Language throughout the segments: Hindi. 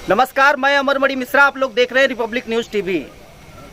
नमस्कार, मैं अमरमणि मिश्रा। आप लोग देख रहे हैं रिपब्लिक न्यूज़ टीवी।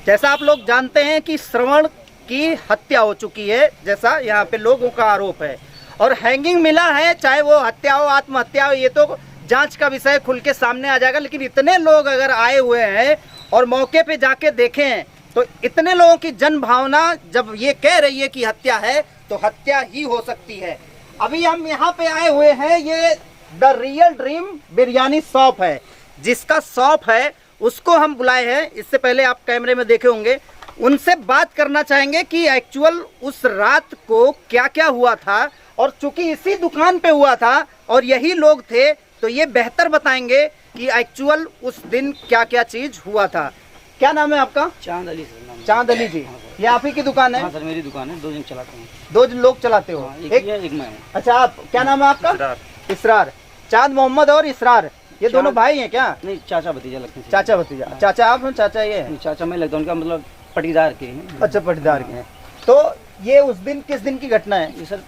जैसा आप लोग जानते हैं कि श्रवण की हत्या हो चुकी है, जैसा यहाँ पे लोगों का आरोप है, और हैंगिंग मिला है। चाहे वो हत्या हो, आत्महत्या हो, ये तो जांच का विषय खुल के सामने आ जाएगा। लेकिन इतने लोग अगर आए हुए हैं और मौके पे जाके देखें तो इतने लोगों की जन भावना जब ये कह रही है कि हत्या है तो हत्या ही हो सकती है। अभी हम यहाँ पे आए हुए हैं, ये the real dream biryani shop है। जिसका शॉप है उसको हम बुलाए हैं। इससे पहले आप कैमरे में देखे होंगे, उनसे बात करना चाहेंगे कि एक्चुअल उस रात को क्या क्या हुआ था। और चूंकि इसी दुकान पे हुआ था और यही लोग थे तो ये बेहतर बताएंगे कि एक्चुअल उस दिन क्या क्या चीज हुआ था। क्या नाम है आपका? चांद अली सर नाम। चांद अली जी, ये आप ही की दुकान है? हाँ सर, मेरी दुकान है, 2 दिन चलाता हूँ। 2 लोग चलाते हो? एक मैं। अच्छा, आप क्या नाम है आपका? इसरार। चांद मोहम्मद और इसरार, ये दोनों भाई हैं क्या? नहीं, चाचा भतीजा लगते हैं। चाचा भतीजा। चाचा आप हैं? चाचा ये है? चाचा मैं लगता हूँ, उनका मतलब पटीदार के हैं। अच्छा, पटीदार के हैं। तो ये उस दिन किस दिन की घटना है? ये सर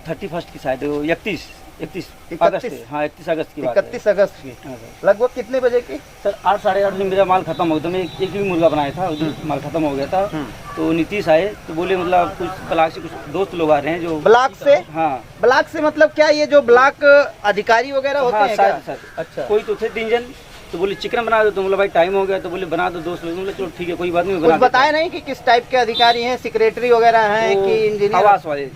31 की शायद, 31 31 अगस्त की। हाँ, 31 अगस्त की बात है। 31 अगस्त की। हाँ सर। लगभग कितने बजे की? सर 8 साढ़े 8 में मेरा माल खत्म हो गया था। मैं एक ही मुर्गा बनाया था, उस दिन माल खत्म हो गया था। तो नीतीश आए तो बोले मतलब कुछ ब्लॉक से कुछ दोस्त लोग आ रहे हैं जो ब्लॉक से? हाँ। ब्लॉक से मतलब क्या, ये जो ब्लॉक अधिकारी वगैरह होते हैं क्या? सर। अच्छा, कोई तो थे 3 जन, तो बोले चिकन बना दो। तो बोले भाई टाइम हो गया, तो बोले बना दो। दोस्त लोग बोले चलो ठीक है, कोई बात नहीं, कुछ बताया नहीं कि किस टाइप के अधिकारी हैं? सेक्रेटरी वगैरह हैं कि इंजीनियर? आवास वाले।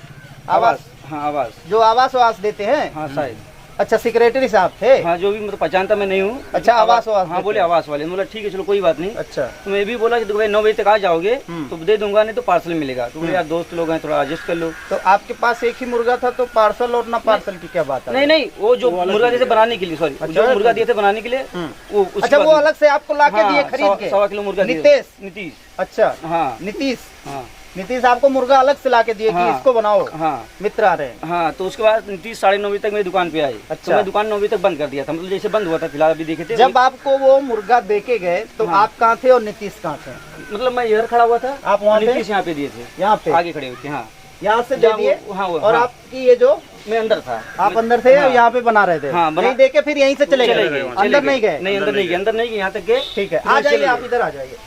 आवास? हाँ, आवास। जो आवास देते हैं? हाँ शायद। अच्छा, सेक्रेटरी साहब थे? हाँ, जो भी मतलब पहचानता मैं नहीं हूँ। अच्छा, आवास हाँ, बोले आवास वाले। बोला ठीक है चलो कोई बात नहीं। अच्छा, तो मैं भी बोला कि भाई 9 बजे तक आ जाओगे तो दे दूंगा, नहीं तो पार्सल मिलेगा। तो बोले यार दोस्त लोग हैं, थोड़ा एडजस्ट कर लो। तो आपके पास एक ही मुर्गा था तो पार्सल और ना पार्सल की क्या बात है? नहीं, वो जो मुर्गा दिए थे बनाने के लिए, सॉरी, जो मुर्गा दिए थे बनाने के लिए, वो अच्छा, वो अलग से आपको ला के दिए खरीद के? 1.25 किलो मुर्गा। नीतीश? अच्छा, हाँ नीतीश आपको मुर्गा अलग से ला के दिए कि इसको बनाओ? हाँ, मित्र आ रहे हैं। हाँ। तो उसके बाद नीतीश 9:30 बजे तक मेरी दुकान पे आए। अच्छा। तो मैं दुकान 9 बजे तक बंद कर दिया था, मतलब जैसे बंद हुआ था फिलहाल अभी देखे थे। जब आपको वो मुर्गा देके गए तो आप कहाँ थे और नीतीश कहाँ थे? मतलब मैं इधर खड़ा हुआ था, आप वहाँ पे? नीतीश यहाँ पे दिए थे, यहाँ पे आगे खड़े हुए थे। हाँ, यहाँ से दे दिए? हाँ, और आपकी ये जो मैं अंदर था, आप अंदर थे और यहाँ पे बना रहे थे? हाँ, नहीं देके फिर यहीं से चले गए? अंदर नहीं गए? नहीं, अंदर नहीं गए, अंदर नहीं गए, यहाँ तक गए। ठीक है, आ जाइए, आप इधर आ जाइए।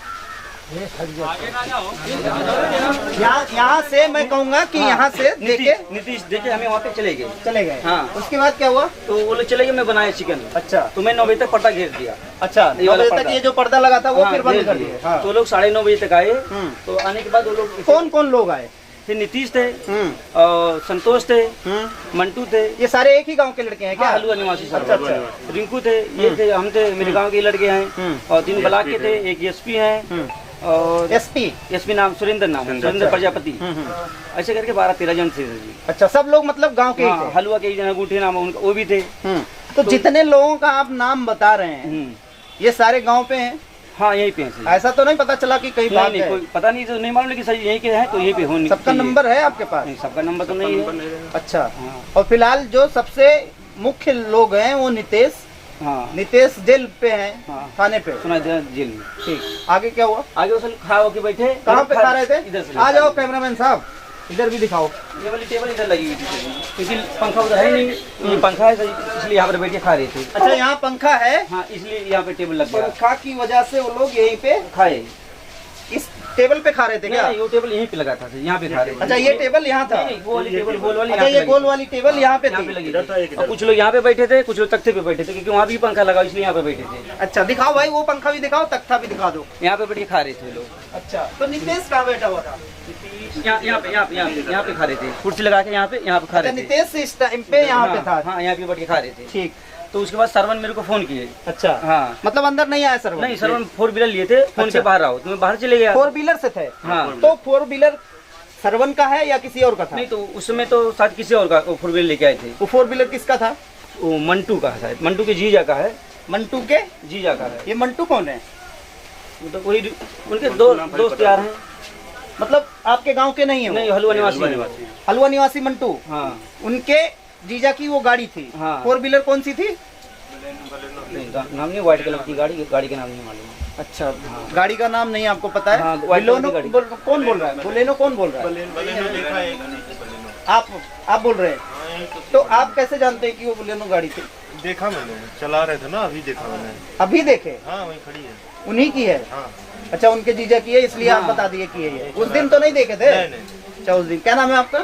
यहाँ से मैं कहूँगा कि यहाँ से देखे नीतीश देखे हमें वहाँ पे चले गए। हाँ। उसके बाद क्या हुआ? तो वो लोग चले गए, मैं बनाया चिकन। अच्छा, तो मैं 9 बजे तक पर्दा घेर दिया। अच्छा, 9 बजे तक ये जो पर्दा लगा था वो फिर बंद कर दिए? तो लोग 9:30 बजे तक आए। तो आने के बाद वो लोग कौन कौन लोग आए थे? नीतीश थे, और संतोष थे, मंटू थे। ये सारे एक ही गांव के लड़के हैं क्या? हलुआ निवासी सर। अच्छा। रिंकू थे, ये थे, हम थे, मेरे गांव के लड़के हैं। और 3 ब्लॉक के थे, एक एसपी हैं, और एसपी नाम सुरेंद्र सुरेंद्र प्रजापति। ऐसे करके 12-13 जन थे जी। अच्छा, सब लोग मतलब गांव के ही थे? हलुआ के जन अंगूठे नाम उनका, वो भी थे। तो जितने लोगों का आप नाम बता रहे हैं ये सारे गांव पे हैं? हाँ, यहीं पे हैं। ऐसा तो नहीं पता चला कि कहीं भाग गए? कोई पता नहीं, तो नहीं मालूम, लेकिन सही यहीं के हैं तो यहीं पे होने। सबका नंबर है आपके पास? नहीं, सबका नंबर तो नहीं है। अच्छा। और फिलहाल जो सबसे मुख्य लोग हैं वो नीतीश? हाँ, नीतीश जेल पे हैं? थाने पे? सुना जेल में। ठीक, आगे क्या हुआ? आगे उस खा होके बैठे। कहाँ पे खा रहे थे? इधर से आ जाओ कैमरामैन साहब, इधर भी दिखाओ। ये वाली टेबल इधर लगी हुई थी, क्योंकि पंखा उधर है नहीं, ये पंखा है इसलिए यहाँ पर बैठ के खा रहे थे। अच्छा, यहाँ पंखा है? हाँ, इसलिए यहाँ पे टेबल लग गया। पंखा की वजह से वो लोग यहीं पे खाए। इस टेबल पे खा रहे थे क्या? ये टेबल यहीं पे लगा था, यहाँ पे खा रहे थे। अच्छा, ये टेबल यहाँ था? नहीं, वो वाली टेबल गोल वाली। अच्छा, ये गोल वाली टेबल यहाँ पे थी? लगी थी। और कुछ लोग यहाँ पे बैठे थे, कुछ लोग तख्ते पे बैठे थे, क्योंकि वहाँ भी पंखा लगा इसलिए यहाँ पे बैठे थे। अच्छा, दिखाओ भाई, वो पंखा भी दिखाओ, तख्ता भी दिखा दो। यहाँ पे बैठ के खा रहे थे लोग। अच्छा, तो नीतीश कहाँ बैठा हुआ था? यहाँ पे खा रहे थे, कुर्सी लगा के यहाँ पे खा रहे थे। नीतीश इस टाइम पे यहाँ पे था? हाँ, यहाँ पे बैठ के खा रहे थे। ठीक। तो उसके बाद सरवन मेरे को फोन किए। अच्छा। हाँ, मतलब अंदर नहीं आया सरवन? नहीं, सरवन 4 व्हीलर लिए थे, फोन के बाहर आओ, तो मैं बाहर चले गया। 4 व्हीलर से थे? हाँ। तो 4 व्हीलर सरवन का है या किसी और का था? नहीं, तो उस समय तो शायद किसी और का 4 व्हीलर लेके आए थे। वो 4 व्हीलर किसका था? वो मंटू का है, शायद मंटू के जीजा का है। मंटू के जीजा का है। ये मंटू कौन है? तो वही उनके दोस्त यार हैं। मतलब आपके गांव के नहीं है? नहीं, हलुआ निवासी। हलुआ निवासी मंटू? हाँ। उनके जीजा की वो गाड़ी थी? हाँ। 4 व्हीलर कौन सी थी? नाम नहीं, व्हाइट कलर की गाड़ी के नाम नहीं मालूम। अच्छा, गाड़ी का नाम नहीं आपको पता है? हाँ, बलेनो कौन बोल रहा है? बलेनो कौन बोल रहा है? आप बोल रहे हैं? तो आप कैसे जानते हैं कि वो बलेनो गाड़ी थी? देखा मैंने, चला रहे थे ना, अभी देखा मैंने। अभी देखे? हाँ वही खड़ी है। उन्हीं की है? हाँ। अच्छा, उनके जीजा की है, इसलिए आप बता दिए कि ये। उस दिन तो नहीं देखे थे? नहीं। अच्छा, उस दिन क्या नाम है आपका?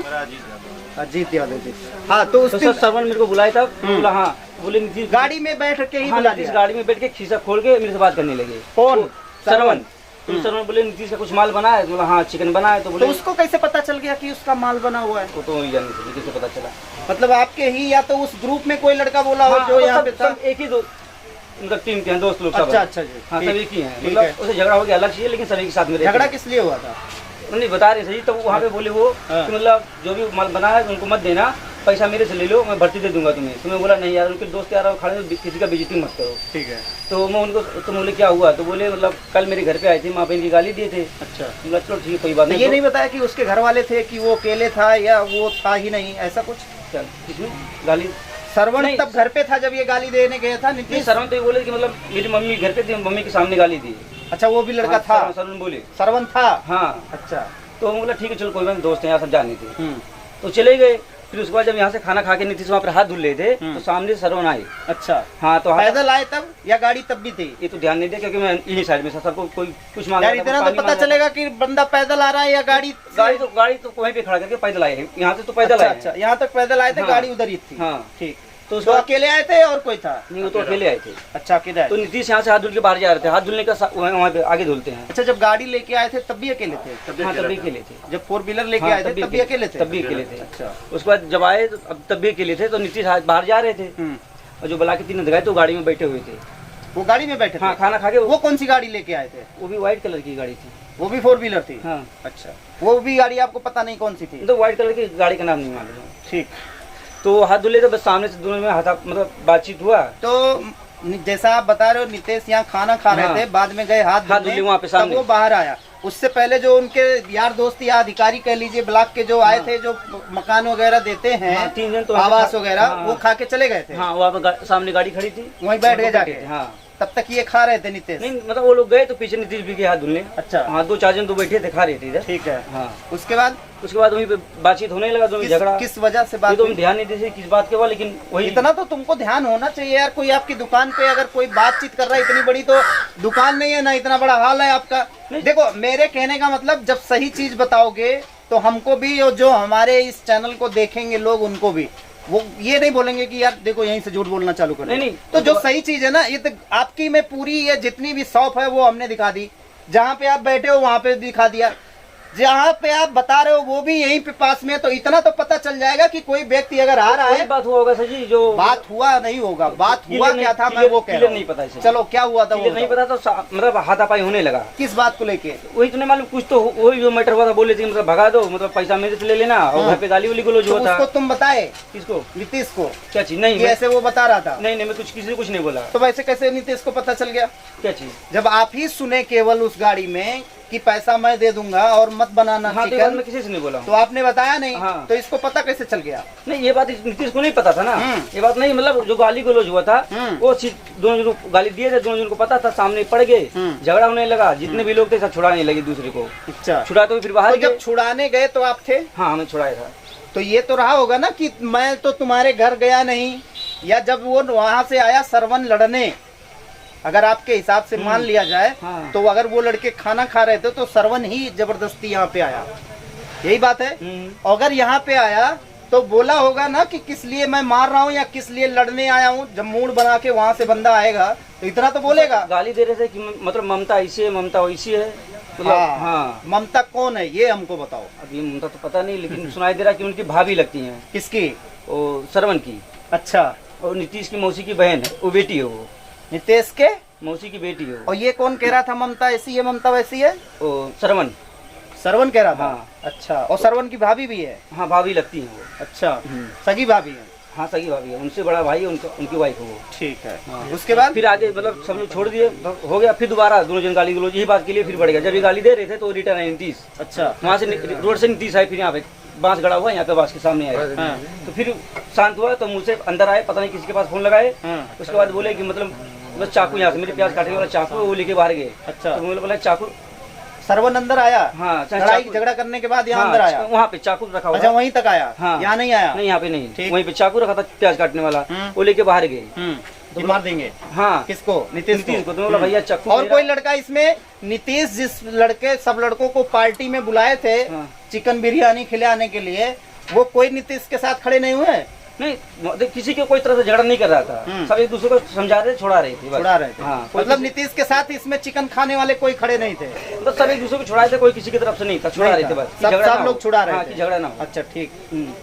अजीत यादव जी। हाँ, तो उस दिन सरवन मेरे को बुलाया था, बोला हाँ, बोले नीतीश गाड़ी में बैठ के ही बुला दिया? गाड़ी में बैठ के शीशा खोल के मेरे से बात करने लगे। कौन? सरवन। तो सरवन बोले नीतीश का कुछ माल बना है, बोला हाँ चिकन बना है। तो बोले तो उसको कैसे पता चल गया कि उसका माल बना हुआ है? वो तो वही जानने से कैसे पता चला? मतलब आपके ही या तो उस ग्रुप में कोई लड़का बोला हो जो यहाँ पे था? एक ही उनका टीम के हैं, दोस्त लोग। अच्छा अच्छा जी। हाँ, सभी की हैं। मतलब उसे झगड़ा हो गया अलग चीज, लेकिन सभी के साथ में। झगड़ा किस लिए हुआ था? नहीं बता रहे सही। तो वहाँ पे बोले वो कि मतलब जो भी माल बना है उनको मत देना, पैसा मेरे से ले लो, मैं भर्ती दे दूंगा तुम्हें। तो मैं बोला नहीं यार, उनके दोस्त यार खड़े, किसी का बेइज्जती मत करो। ठीक है। तो मैं उनको, तो बोले क्या हुआ? तो बोले मतलब कल मेरे घर पे आए थे, माँ पे इनकी गाली दिए थे। अच्छा, बोला चलो ठीक है, कोई बात नहीं। ये नहीं बताया कि उसके घर वाले थे कि वो अकेले था या वो था ही नहीं, ऐसा कुछ? चल इसमें गाली सरवण तब घर पे था जब ये गाली देने गया था नीतीश? सरवण तो ये बोले कि मतलब मेरी मम्मी घर पे थी, मम्मी के सामने गाली दी। अच्छा, वो भी लड़का था? सरवण बोले सरवण था? हाँ। अच्छा। तो बोला ठीक है चलो कोई बात नहीं, दोस्त हैं यहाँ, सब जाने थे। तो चले गए। फिर उसके बाद जब यहाँ से खाना खा के नीतीश वहाँ पर हाथ धुल रहे थे, तो सामने से सरवण आए। अच्छा। हाँ, तो पैदल आए तब या गाड़ी तब भी थी? ये तो ध्यान नहीं दिया क्योंकि मैं इन्हीं साइड में था, सबको कोई कुछ मांग यार इतना तो पता चलेगा कि बंदा पैदल आ रहा है या गाड़ी? गाड़ी तो वहीं पे खड़ा करके पैदल आए, यहाँ से तो पैदल आए। अच्छा, यहाँ तक पैदल आए थे, गाड़ी उधर ही थी? हाँ ठीक। तो अकेले आए थे और कोई था? नहीं, वो तो अकेले आए थे। अच्छा, अकेले आए। तो नीतीश यहाँ से हाथ धुल के बाहर जा रहे थे, हाथ धुलने का वहाँ पे आगे धुलते हैं। अच्छा, जब गाड़ी लेके आए थे तब भी अकेले थे? हाँ, तब भी अकेले थे। जब 4 व्हीलर लेके आए थे तब भी अकेले थे? तब भी अकेले थे। अच्छा। उसके बाद जब आए तब भी अकेले थे। तो नीतीश बाहर जा रहे थे और जो बला के 3 गए तो गाड़ी में बैठे हुए थे। वो गाड़ी में बैठे थे? हाँ, खाना खा के। वो कौन सी गाड़ी लेके आए थे? वो भी व्हाइट कलर की गाड़ी थी। वो भी 4 व्हीलर थी? हाँ। अच्छा, वो भी गाड़ी आपको पता नहीं कौन सी थी? तो व्हाइट कलर की गाड़ी का नाम नहीं मालूम। ठीक। तो हाथ धुले तो बस सामने से दोनों में हाथ मतलब बातचीत हुआ। तो जैसा आप बता रहे हो नीतीश यहाँ खाना खा रहे थे, बाद में गए हाथ धुलने, वहाँ पे सामने, तब वो बाहर आया। उससे पहले जो उनके यार दोस्त या अधिकारी कह लीजिए ब्लॉक के जो आए थे, जो मकान वगैरह देते हैं, 3 जन तो आवास वगैरह, वो खा के चले गए थे? हाँ, वहाँ पे सामने गाड़ी खड़ी थी, वहीं बैठ गए जाके? हाँ। तब तक ये खा रहे थे नीतीश? नहीं, मतलब वो लोग गए तो पीछे नीतीश भी गए हाथ धुलने। अच्छा। हाँ, 2-4 जन तो बैठे थे, खा रहे थे इधर। ठीक है। हाँ। उसके बाद वहीं पे बातचीत होने लगा, तो झगड़ा। किस वजह से बात? तो हम ध्यान नहीं देते किस बात के बाद, लेकिन वही इतना तो तुमको ध्यान होना चाहिए यार। कोई आपकी दुकान पे अगर कोई बातचीत कर रहा है, इतनी बड़ी तो दुकान नहीं है ना, इतना बड़ा हाल है आपका। देखो, मेरे कहने का मतलब, जब सही चीज बताओगे तो हमको भी और जो हमारे इस चैनल को देखेंगे लोग, उनको भी वो ये नहीं बोलेंगे कि यार देखो यहीं से झूठ बोलना चालू कर। नहीं, तो जो सही चीज है ना, ये तो आपकी में पूरी ये जितनी भी शॉप है वो हमने दिखा दी, जहाँ पे आप बैठे हो वहाँ पे दिखा दिया, जहाँ पे आप बता रहे हो वो भी यहीं पे पास में। तो इतना तो पता चल जाएगा कि कोई व्यक्ति अगर आ रहा है। बात हुआ होगा सर जी, जो बात हुआ नहीं होगा, बात हुआ क्या था मैं वो कह रहा हूं। नहीं पता है। चलो क्या हुआ था वो नहीं पता, तो मतलब हाथापाई होने लगा। किस बात को लेके? वही तो नहीं मालूम, कुछ तो वही जो मैटर हुआ था, बोले थे मतलब भगा दो, मतलब पैसा मेरे से ले लेना, और घर पे गाली वाली को जो था। उसको तुम बताए? किसको? नीतीश को। क्या चीज? नहीं, ऐसे वो बता रहा था? नहीं, मैं कुछ किसी ने कुछ नहीं बोला। तो वैसे कैसे नीतीश को पता चल गया? क्या चीज? जब आप ही सुने केवल उस गाड़ी में कि पैसा मैं दे दूंगा और मत बनाना चिकन, मैं किसी से नहीं बोला, तो आपने बताया नहीं। हाँ। तो इसको पता कैसे चल गया? नहीं, ये बात नीतीश को नहीं पता था ना। ये बात नहीं, मतलब जो गाली गलौज हुआ था वो दोनों जन को गाली दिए थे, दोनों जन को पता था, सामने पड़ गए, झगड़ा होने लगा, जितने भी लोग थे सब छुड़ाने लगे दूसरे को। अच्छा। छुड़ा तो फिर बाहर जब छुड़ाने गए तो आप थे? हाँ, हमें छुड़ाया था। तो ये तो रहा होगा ना कि मैं तो तुम्हारे घर गया नहीं, या जब वो वहां से आया सरवन लड़ने, अगर आपके हिसाब से मान लिया जाए, तो अगर वो लड़के खाना खा रहे थे तो सरवन ही जबरदस्ती यहाँ पे आया, यही बात है। अगर यहाँ पे आया तो बोला होगा ना कि किस लिए मैं मार रहा हूँ या किस लिए लड़ने आया हूँ। जब मूड बना के वहाँ से बंदा आएगा तो इतना तो बोलेगा। गाली दे रहे थे कि मतलब ममता ऐसी है, ममता वैसी है। हाँ। ममता कौन है ये हमको बताओ। अभी ममता तो पता नहीं, लेकिन सुनाई दे रहा कि उनकी भाभी लगती है। किसकी? वो सरवन की। अच्छा। और नीतीश की मौसी की बहन है, वो बेटी है, वो नीतीश के मौसी की बेटी है। और ये कौन कह रहा था ममता ऐसी है ममता वैसी है? ओ सरवन। सरवन कह रहा था? हाँ। अच्छा। और सरवन की भाभी भी है? हाँ, भाभी लगती है वो। अच्छा। सगी भाभी है? हाँ, सगी भाभी है, उनसे बड़ा भाई है, उनकी वाइफ है वो। ठीक है। उसके बाद फिर आगे मतलब सब लोग छोड़ दिए, हो गया। फिर दोबारा दोनों जन गाली गलौज यही बात के लिए फिर बढ़ गया। जब ये गाली दे रहे थे तो रिटर्न आए नीतीश। अच्छा। वहाँ से रोड से नीतीश आए, फिर यहाँ पे बांस गड़ा हुआ, यहाँ पे बांस के सामने आए। तो फिर शांत हुआ तो मुँह से अंदर आए, पता नहीं किसके पास फोन लगाए। उसके बाद बोले कि मतलब बस चाकू यहाँ से मेरे प्याज काटने वाला चाकू वो लेके बाहर गए। अच्छा। तो बोला चाकू सरवन अंदर आया? हाँ, लड़ाई झगड़ा करने के बाद यहाँ अंदर आया? वहाँ पे चाकू रखा हुआ अच्छा, था। वहीं तक आया? हाँ। यहाँ नहीं आया? नहीं, यहाँ पे नहीं, ठीक। वहीं पे चाकू रखा था प्याज काटने वाला, वो लेके बाहर गए। तो मार देंगे? हाँ, किसको? नीतीश को। तो बोला भैया चाकू और मेरा- कोई लड़का इसमें, नीतीश जिस लड़के सब लड़कों को पार्टी में बुलाए थे हाँ। चिकन बिरयानी खिलाने के लिए, वो कोई नीतीश के साथ खड़े नहीं हुए? नहीं, देख, किसी के कोई तरह से झगड़ा नहीं कर रहा था, सब एक दूसरे को समझा रहे, छोड़ा रहे थे बस। छुड़ा रहे थे? हाँ, मतलब नीतीश के साथ इसमें चिकन खाने वाले कोई खड़े नहीं थे? तो सब एक दूसरे को छुड़ाए थे, कोई किसी की तरफ से नहीं था, छुड़ा रहे थे बस। कि झगड़ा ना सब हो। लोग छुड़ा रहे हाँ, थे? कि झगड़ा ना हो। अच्छा, ठीक।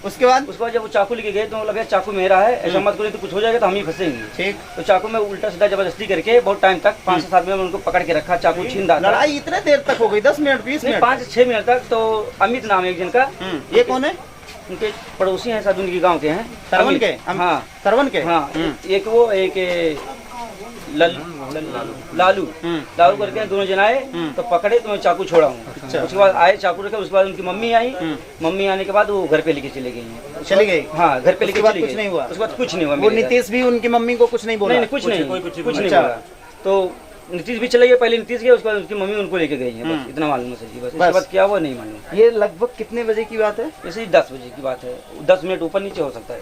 उसके बाद? उसके बाद जब वो चाकू लेके गए तो बोला भैया चाकू मेरा है, ऐसा मत करो, तो कुछ हो जाएगा तो हम ही फंसेंगे। ठीक। तो चाकू में उल्टा सीधा जबरदस्ती करके बहुत टाइम तक 5 से 7 मिनट उनको पकड़ के रखा, चाकू छीन रहा था। लड़ाई इतने देर तक हो गई? 10 मिनट 20 मिनट? 5 से 6 मिनट तक। तो अमित नाम है एक जन का, ये कौन है? उनके पड़ोसी हैं, शायद उनके गांव के हैं। सरवन अमित। के? हाँ, सरवन के? हाँ। एक वो, एक लालू करके दोनों जन आए, तो पकड़े तो मैं चाकू छोड़ा हूँ। अच्छा। उसके बाद आए चाकू रखे, उसके बाद उनकी मम्मी आई, मम्मी आने के बाद वो घर पे लेके चले गई। चली गई? हाँ, घर पे लेके उसके बाद चली कुछ गई। नहीं हुआ? उसके बाद कुछ नहीं हुआ। वो मेरे साथ। नीतीश भी उनकी मम्मी को कुछ नहीं बोला? नहीं, कुछ नहीं, कुछ नहीं अच्छा। बोला। तो नीतीश भी चले गए, पहले नीतीश गए, उसके बाद उनकी मम्मी उनको लेके गई है, बस इतना मालूम है सर जी। बस इसके बाद क्या हुआ नहीं मालूम। ये लगभग कितने बजे की बात है? ऐसे ही 10 बजे की बात है, 10 मिनट ऊपर नीचे हो सकता है।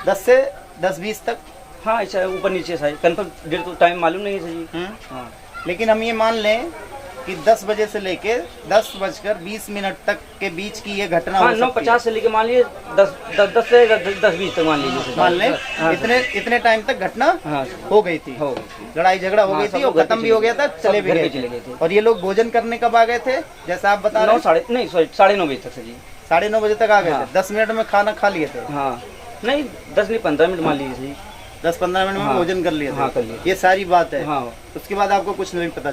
10 से 10-20 तक? हाँ, ऐसा ऊपर नीचे शायद, कंफर्म डेट तो टाइम मालूम नहीं है सर जी। हाँ, लेकिन हम ये मान लें कि 10 बजे से लेके 10:20 तक के बीच की ये घटना हाँ, हो सकती 9:50 से लेके मान लीजिए 10 से 10:20 तक मान लीजिए। मान लें हाँ, इतने टाइम तक घटना हाँ, हो गई थी? हो गई थी। लड़ाई झगड़ा हो हाँ, गई सब थी लोग और घर पे खत्म भी हो गया था, चले भी घर पे गए चले गए थे। और ये लोग भोजन करने कब आ गए थे जैसा आप बता रहे 9 हैं? साढ़े नहीं, सॉरी 9:30 बजे तक सर जी। 9:30 बजे तक आ गए हाँ। थे? 10 मिनट में खाना खा लिए थे? हाँ, नहीं 10 नहीं 15 मिनट मान लीजिए सर जी। 10-15 मिनट में हाँ। भोजन कर लिए थे? हाँ, कर लिए। ये सारी बात है? हाँ। उसके बाद आपको कुछ नहीं पता चला?